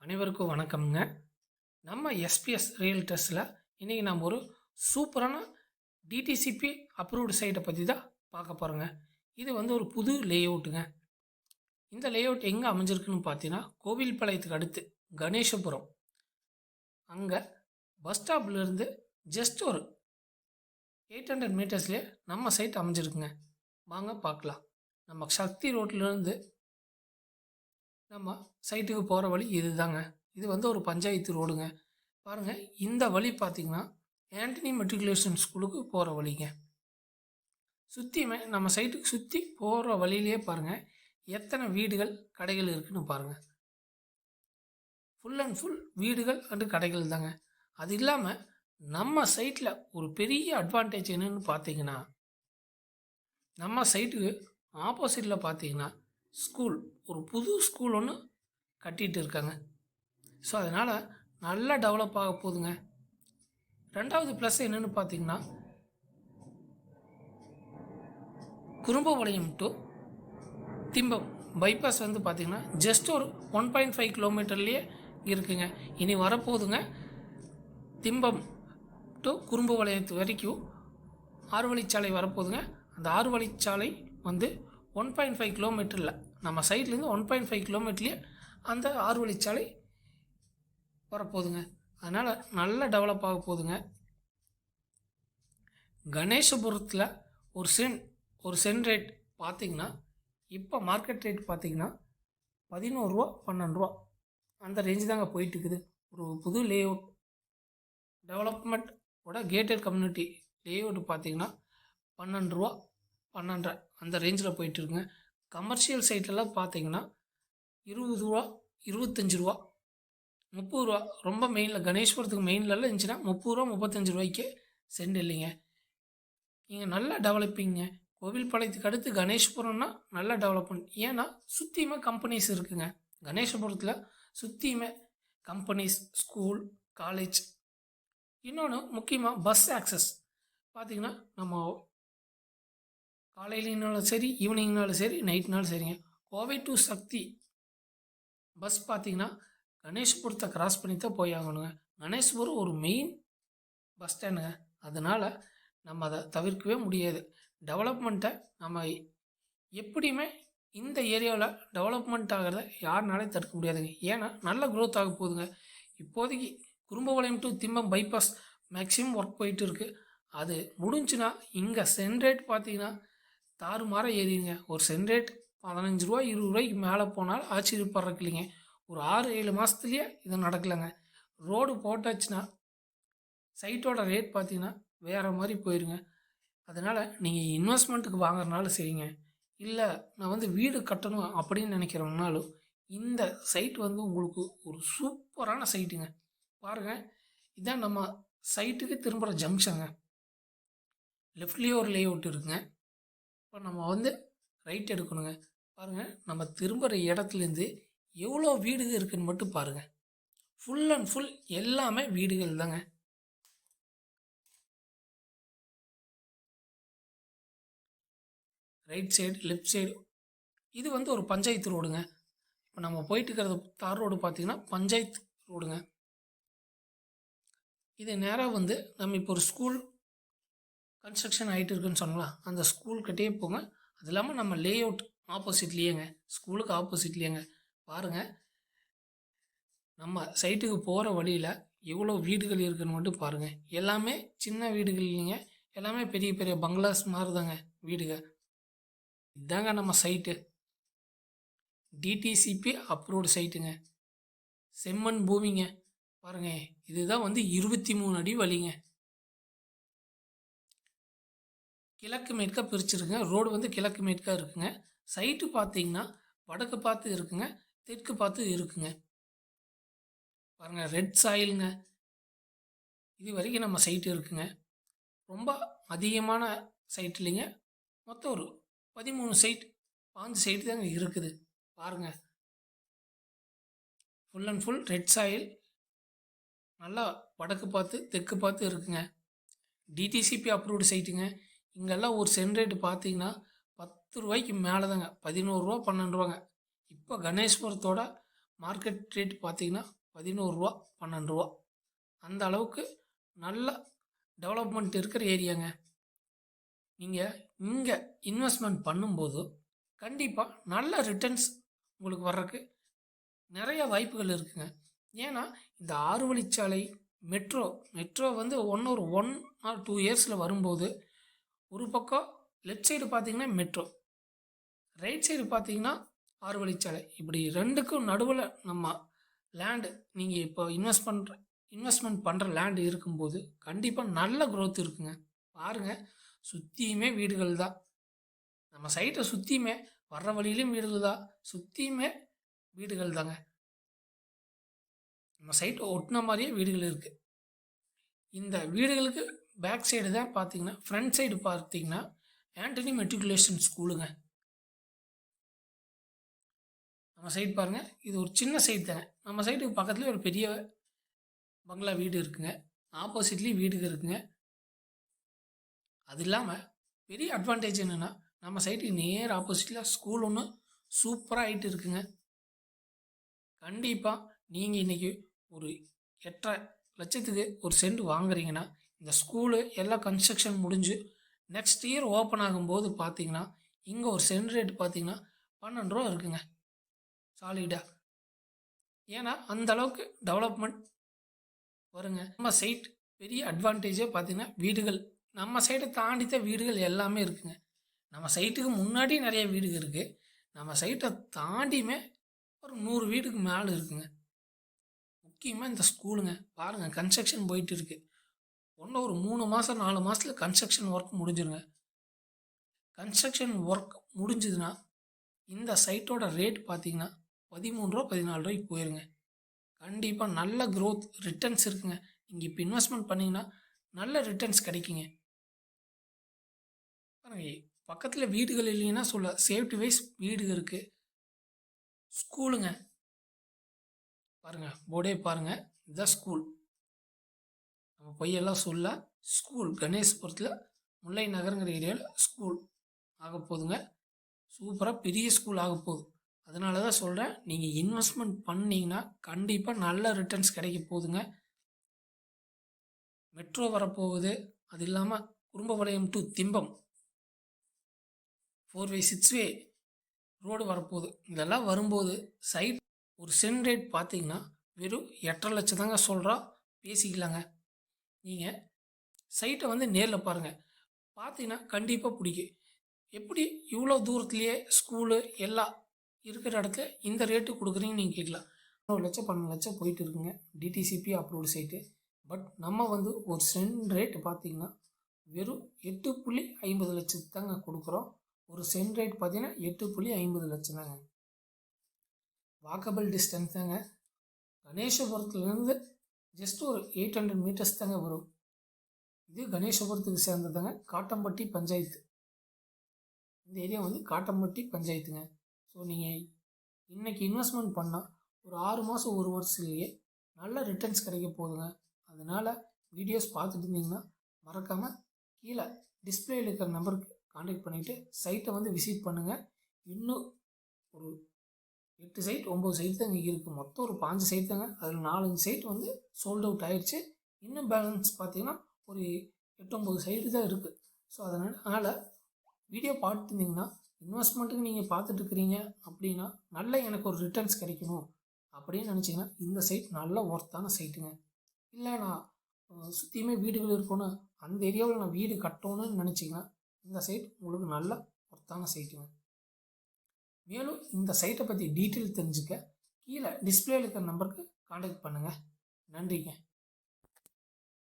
அனைவருக்கும் வணக்கம்ங்க. நம்ம எஸ்பிஎஸ் ரியல்டர்ஸில் இன்றைக்கி நம்ம ஒரு சூப்பரான டிடிசிபி அப்ரூவ்டு சைட்டை பற்றி தான் பார்க்க போகிறோங்க. இது வந்து ஒரு புது லேஅவுட்டுங்க. இந்த லேஅவுட் எங்கே அமைஞ்சிருக்குன்னு பார்த்தீங்கன்னா, கோவில்பாளையத்துக்கு அடுத்து கணேசபுரம், அங்கே பஸ் ஸ்டாப்லேருந்து ஜஸ்ட் ஒரு 800 மீட்டர்ஸ்லேயே நம்ம சைட் அமைஞ்சிருக்குங்க. வாங்க பார்க்கலாம். நம்ம சக்தி ரோட்லேருந்து நம்ம சைட்டுக்கு போகிற வழி இது தாங்க. இது வந்து ஒரு பஞ்சாயத்து ரோடுங்க. பாருங்கள், இந்த வழி பார்த்திங்கன்னா ஆண்டனி மெட்ரிகுலேஷன் ஸ்கூலுக்கு போகிற வழிங்க. சுற்றியுமே நம்ம சைட்டுக்கு சுற்றி போகிற வழியிலே பாருங்கள் எத்தனை வீடுகள் கடைகள் இருக்குதுன்னு பாருங்கள். ஃபுல் அண்ட் ஃபுல் வீடுகள் அண்டு கடைகள் தாங்க. அது இல்லாமல் நம்ம சைட்டில் ஒரு பெரிய அட்வான்டேஜ் என்னென்னு பார்த்தீங்கன்னா, நம்ம சைட்டுக்கு ஆப்போசிட்டில் பார்த்தீங்கன்னா ஸ்கூல், ஒரு புது ஸ்கூல் ஒன்று கட்டிகிட்டு இருக்காங்க. ஸோ அதனால் நல்லா டெவலப் ஆக போகுதுங்க. ரெண்டாவது ப்ளஸ் என்னென்னு பார்த்தீங்கன்னா, குறும்பபாளையம் டு திம்பம் பைபாஸ் வந்து பார்த்திங்கன்னா ஜஸ்ட் ஒரு 1.5 கிலோமீட்டர்லேயே இருக்குங்க. இனி வரப்போகுதுங்க. திம்பம் டு குறும்பபாளையத்து வரைக்கும் 6 வழிச்சாலை வரப்போகுதுங்க. அந்த 6 வழிச்சாலை வந்து 1.5 கிலோமீட்டரில் நம்ம சைட்லேருந்து 1.5 கிலோமீட்டர்லேயே அந்த 6 வழிச்சாலை வரப்போகுதுங்க. அதனால் நல்ல டெவலப் ஆக போகுதுங்க. கணேசபுரத்தில் ஒரு சென்ட் ரேட் பார்த்திங்கன்னா, இப்போ மார்க்கெட் ரேட் பார்த்திங்கன்னா 11 ரூபா 12 ரூபா அந்த ரேஞ்சு தாங்க போயிட்டுருக்குது. ஒரு புது லேஅவுட் டெவலப்மெண்ட்டோட கேட்டட் கம்யூனிட்டி லேஅவுட் பார்த்திங்கன்னா 12 ரூபா 12.5 அந்த ரேஞ்சில் போயிட்டுருக்குங்க. கமர்ஷியல் சைட்லலாம் பார்த்திங்கன்னா 20 ரூபா 25 ரூபா 30 ரூபா, ரொம்ப மெயினில் கணேஷ்புரத்துக்கு மெயின்லலாம் இருந்துச்சுன்னா 30 ரூபா 35 ரூபாய்க்கு சென்ட் இல்லைங்க. இங்கே நல்லா டெவலப்பிங்க. கோவில்பாளையத்துக்கு அடுத்து கணேஷ்புரம்னா நல்லா டெவலப்மெண்ட். ஏன்னா சுற்றியுமே கம்பெனிஸ் இருக்குதுங்க. கணேசபுரத்தில் சுற்றியுமே கம்பெனிஸ், ஸ்கூல், காலேஜ், இன்னொன்று முக்கியமாக பஸ் ஆக்சஸ் பார்த்திங்கன்னா நம்ம காலையிலனாலும் சரி, ஈவினிங்னாலும் சரி, நைட்னாலும் சரிங்க. கோவை டு சக்தி பஸ் பார்த்திங்கன்னா கணேஷ்புரத்தை கிராஸ் பண்ணி தான் போய் ஆகணுங்க. கணேஷ்புரம் ஒரு மெயின் பஸ் ஸ்டாண்டுங்க. அதனால் நம்ம அதை தவிர்க்கவே முடியாது. டெவலப்மெண்ட்டை நம்ம எப்படியுமே இந்த ஏரியாவில் டெவலப்மெண்ட் ஆகிறத யாருனாலையும் தடுக்க முடியாதுங்க. ஏன்னா நல்ல க்ரோத் ஆக போகுதுங்க. இப்போதைக்கு Kurumbapalayam to Thimbam bypass maximum work போயிட்டு இருக்குது. அது முடிஞ்சுன்னா இங்கே சென்ட் ரேட் பார்த்திங்கன்னா தாறுமாற ஏறிங்க. ஒரு சென்ட் ரேட் 15 ரூபா 20 ரூபாய்க்கு மேலே போனாலும் ஆச்சரியப்படுறக்கு இல்லைங்க. ஒரு 6-7 மாதத்துலேயே இது நடக்கலைங்க. ரோடு போட்டாச்சுன்னா சைட்டோட ரேட் பார்த்திங்கன்னா வேறு மாதிரி போயிருங்க. அதனால் நீங்கள் இன்வெஸ்ட்மெண்ட்டுக்கு வாங்குறதுனாலும் சரிங்க, இல்லை நான் வந்து வீடு கட்டணும் அப்படின்னு நினைக்கிறவங்கனாலும் இந்த சைட் வந்து உங்களுக்கு ஒரு சூப்பரான சைட்டுங்க. பாருங்கள், இதுதான் நம்ம சைட்டுக்கு திரும்புகிற ஜங்ஷனுங்க. லெஃப்ட்லேயே ஒரு லேஅவுட் இருக்குங்க. இப்போ நம்ம வந்து ரைட் எடுக்கணுங்க. பாருங்கள், நம்ம திரும்புகிற இடத்துலேருந்து எவ்வளோ வீடுகள் இருக்குதுன்னு மட்டும் பாருங்கள். ஃபுல் அண்ட் ஃபுல் எல்லாமே வீடுகள் தாங்க. ரைட் சைடு, லெஃப்ட் சைடு இது வந்து ஒரு பஞ்சாயத்து ரோடுங்க. இப்போ நம்ம போயிட்டு இருக்கிறது தார் ரோடு பார்த்திங்கன்னா பஞ்சாயத்து ரோடுங்க. இது நேராக வந்து நம்ம இப்போ ஒரு ஸ்கூல் கன்ஸ்ட்ரக்ஷன் ஆகிட்டு இருக்குன்னு சொன்னலாம், அந்த ஸ்கூல் கிட்டே போங்க. அது இல்லாமல் நம்ம லேஅவுட் ஆப்போசிட்லேயேங்க, ஸ்கூலுக்கு ஆப்போசிட்லேயேங்க. பாருங்கள், நம்ம சைட்டுக்கு போகிற வழியில் எவ்வளோ வீடுகள் இருக்குதுன்னு மட்டும் பாருங்கள். எல்லாமே சின்ன வீடுகள் இல்லைங்க, எல்லாமே பெரிய பெரிய பங்களாஸ் மாறுதாங்க வீடுகள். இதுதாங்க நம்ம சைட்டு, டிடிசிபி அப்ரூவ்டு சைட்டுங்க. செம்மண் பூமிங்க. பாருங்கள், இதுதான் வந்து 23 அடி வழிங்க. கிழக்கு மேற்காக பிரிச்சுருக்குங்க. ரோடு வந்து கிழக்கு மேற்காக இருக்குங்க. சைட்டு பார்த்திங்கன்னா வடக்கு பார்த்து இருக்குங்க, தெற்கு பார்த்து இருக்குங்க. பாருங்கள், ரெட் சாயிலுங்க. இது வரைக்கும் நம்ம சைட்டு இருக்குங்க. ரொம்ப அதிகமான சைட் இல்லைங்க. மொத்தம் ஒரு 13 சைட் 5 சைட்டு தாங்க இருக்குது. பாருங்கள், full and full red soil, நல்லா வடக்கு பார்த்து தெற்கு பார்த்து இருக்குங்க. டிடிசிபி அப்ரூவ்டு சைட்டுங்க. இங்கெல்லாம் ஒரு சென்ட் ரேட்டு பார்த்திங்கன்னா 10 ரூபாய்க்கு மேலே தாங்க. 11 ரூபா 12 ரூபாங்க. இப்போ கணேஷ்புரத்தோட மார்க்கெட் ரேட் பார்த்தீங்கன்னா 11 ரூபா 12 ரூபா அந்த அளவுக்கு நல்ல டெவலப்மெண்ட் இருக்கிற ஏரியாங்க. நீங்கள் இங்கே இன்வெஸ்ட்மெண்ட் பண்ணும்போது கண்டிப்பாக நல்ல ரிட்டர்ன்ஸ் உங்களுக்கு வர்றதுக்கு நிறைய வாய்ப்புகள் இருக்குங்க. ஏன்னா இந்த 6 வழிச்சாலை மெட்ரோ வந்து ஒரு 1 ஆர் 2 இயர்ஸில் வரும்போது ஒரு பக்கம் லெஃப்ட் சைடு பார்த்தீங்கன்னா மெட்ரோ, ரைட் சைடு பார்த்தீங்கன்னா 6 வழிச்சாலை, இப்படி ரெண்டுக்கும் நடுவில் நம்ம லேண்டு நீங்கள் இப்போ இன்வெஸ்ட்மெண்ட் பண்ணுற லேண்டு இருக்கும்போது கண்டிப்பாக நல்ல growth இருக்குங்க. பாருங்கள், சுற்றியுமே வீடுகள் தான். நம்ம சைட்டை சுற்றியுமே வர்ற வழியிலும் வீடுகள் தான், சுற்றியுமே வீடுகள் தாங்க. நம்ம சைட்டை ஒட்டின மாதிரியே வீடுகள் இருக்குது. இந்த வீடுகளுக்கு பேக் சைடு தான் பார்த்தீங்கன்னா, ஃப்ரண்ட் சைடு பார்த்தீங்கன்னா ஆண்டனி மெட்ரிகுலேஷன் ஸ்கூலுங்க. நம்ம சைடு பாருங்கள், இது ஒரு சின்ன சைடு தாங்க. நம்ம சைட்டுக்கு பக்கத்துலேயே ஒரு பெரிய பங்களா வீடு இருக்குங்க, ஆப்போசிட்லேயும் வீடுங்க இருக்குங்க. அது இல்லாமல் பெரிய அட்வான்டேஜ் என்னென்னா, நம்ம சைட்டுக்கு நேர் ஆப்போசிட்டில் ஸ்கூல் ஒன்று சூப்பராக ஆகிட்டு இருக்குங்க. கண்டிப்பாக நீங்கள் இன்றைக்கி ஒரு 8.5 லட்சத்துக்கு ஒரு சென்ட் வாங்குறீங்கன்னா, இந்த ஸ்கூலு எல்லாம் கன்ஸ்ட்ரக்ஷன் முடிஞ்சு நெக்ஸ்ட் இயர் ஓப்பன் ஆகும்போது பார்த்தீங்கன்னா, இங்கே ஒரு சென்ட் ரேட் பார்த்தீங்கன்னா 12 ரூபா இருக்குங்க சாலிடாக. ஏன்னா அந்தளவுக்கு டெவலப்மெண்ட் வருங்க. நம்ம சைட் பெரிய அட்வான்டேஜே பார்த்தீங்கன்னா வீடுகள், நம்ம சைட்டை தாண்டித்த வீடுகள் எல்லாமே இருக்குங்க. நம்ம சைட்டுக்கு முன்னாடி நிறைய வீடுகள் இருக்குது, நம்ம சைட்டை தாண்டியுமே ஒரு 100 வீடுக்கு மேலே இருக்குங்க. முக்கியமாக இந்த ஸ்கூலுங்க பாருங்கள், கன்ஸ்ட்ரக்ஷன் போயிட்டு இருக்குது. ஒன்றும் ஒரு 3 மாதம் 4 மாதத்தில் கன்ஸ்ட்ரக்ஷன் ஒர்க் முடிஞ்சிருங்க. கன்ஸ்ட்ரக்ஷன் ஒர்க் முடிஞ்சுதுன்னா இந்த சைட்டோட ரேட் பார்த்தீங்கன்னா 13 ரூபா 14 ரூபாய்க்கு போயிருங்க. கண்டிப்பாக நல்ல க்ரோத் ரிட்டர்ன்ஸ் இருக்குங்க. நீங்கள் இப்போ இன்வெஸ்ட்மெண்ட் பண்ணிங்கன்னா நல்ல ரிட்டர்ன்ஸ் கிடைக்குங்க. பாருங்க, பக்கத்தில் வீடுகள் இல்லைன்னா சொல்ல, சேஃப்டி வைஸ் வீடுகள் இருக்குது. ஸ்கூலுங்க பாருங்கள், போர்டே பாருங்கள், இதுதான் ஸ்கூல். நம்ம பொய்யெல்லாம் சொல்ல, ஸ்கூல் கணேஷ்புரத்தில் முல்லை நகருங்கிற ஏரியாவில் ஸ்கூல் ஆக போகுதுங்க. சூப்பராக பெரிய ஸ்கூல் ஆக போகுது. அதனால தான் சொல்கிறேன், நீங்கள் இன்வெஸ்ட்மெண்ட் பண்ணிங்கன்னா கண்டிப்பாக நல்ல ரிட்டர்ன்ஸ் கிடைக்க போகுதுங்க. மெட்ரோ வரப்போகுது, அது இல்லாமல் Kurumbapalayam to Thimbam 4-way 6-way road வரப்போகுது. இதெல்லாம் வரும்போது சைட் ஒரு சென்ட் ரேட் பார்த்தீங்கன்னா வெறும் 8.5 லட்சம் தாங்க சொல்கிறோம், பேசிக்கலாங்க. நீங்கள் சைட்டை வந்து நேரில் பாருங்கள், பார்த்தீங்கன்னா கண்டிப்பாக பிடிக்கும். எப்படி இவ்வளோ தூரத்துலேயே ஸ்கூலு எல்லாம் இருக்கிற இடத்துல இந்த ரேட்டு கொடுக்குறீங்கன்னு நீங்கள் கேட்கலாம். 1 லட்சம் 12 லட்சம் போயிட்டு இருக்குங்க டிடிசிபி அப்ரூவ்டு சைட்டு. பட் நம்ம வந்து ஒரு சென்ட் ரேட்டு பார்த்தீங்கன்னா வெறும் 8.50 லட்சத்துக்கு தாங்க கொடுக்குறோம். ஒரு சென்ட் ரேட் பார்த்தீங்கன்னா 8.50 லட்சம் தாங்க. வாக்கபிள் டிஸ்டன்ஸ் தாங்க. கணேசபுரத்துலேருந்து ஜஸ்ட் ஒரு 800 மீட்டர்ஸ் தாங்க வரும். இது கணேசபுரத்துக்கு சேர்ந்ததாங்க, காட்டம்பட்டி பஞ்சாயத்து. இந்த ஏரியா வந்து காட்டம்பட்டி பஞ்சாயத்துங்க. ஸோ நீங்கள் இன்றைக்கி இன்வெஸ்ட்மெண்ட் பண்ணால் ஒரு 6 மாதம் 1 வருஷத்துலேயே நல்ல ரிட்டர்ன்ஸ் கிடைக்க போகுதுங்க. அதனால் வீடியோஸ் பார்த்துட்டு இருந்தீங்கன்னா மறக்காமல் கீழே டிஸ்பிளேயில் இருக்கிற நம்பருக்கு கான்டாக்ட் பண்ணிவிட்டு சைட்டை வந்து விசிட் பண்ணுங்கள். இன்னும் ஒரு 8 சைட் 9 சைட் தான் இங்கே இருக்குது. மொத்தம் ஒரு 5 சைட் தாங்க. அதில் 4-5 சைட் வந்து சோல்ட் அவுட் ஆகிடுச்சு. இன்னும் பேலன்ஸ் பார்த்தீங்கன்னா ஒரு 8-9 சைடு தான் இருக்குது. ஸோ அதனால் வீடியோ பார்த்துருந்தீங்கன்னா, இன்வெஸ்ட்மெண்ட்டுக்கு நீங்கள் பார்த்துட்ருக்கிறீங்க அப்படின்னா நல்ல எனக்கு ஒரு ரிட்டர்ன்ஸ் கிடைக்கணும் அப்படின்னு நினச்சிங்கன்னா இந்த சைட் நல்ல ஒர்த்தான சைட்டுங்க. இல்லை நான் சுற்றியுமே வீடுகள் இருக்கணும், அந்த ஏரியாவில் நான் வீடு கட்டணும்னு நினச்சிங்கன்னா இந்த சைட் உங்களுக்கு நல்ல ஒர்த்தான சைட்டுங்க. மேலும் இந்த சைட்டை பற்றி டீட்டெயில் தெரிஞ்சுக்க கீழே டிஸ்பிளேயில் இருக்கிற நம்பருக்கு கான்டாக்ட் பண்ணுங்கள். நன்றிங்க.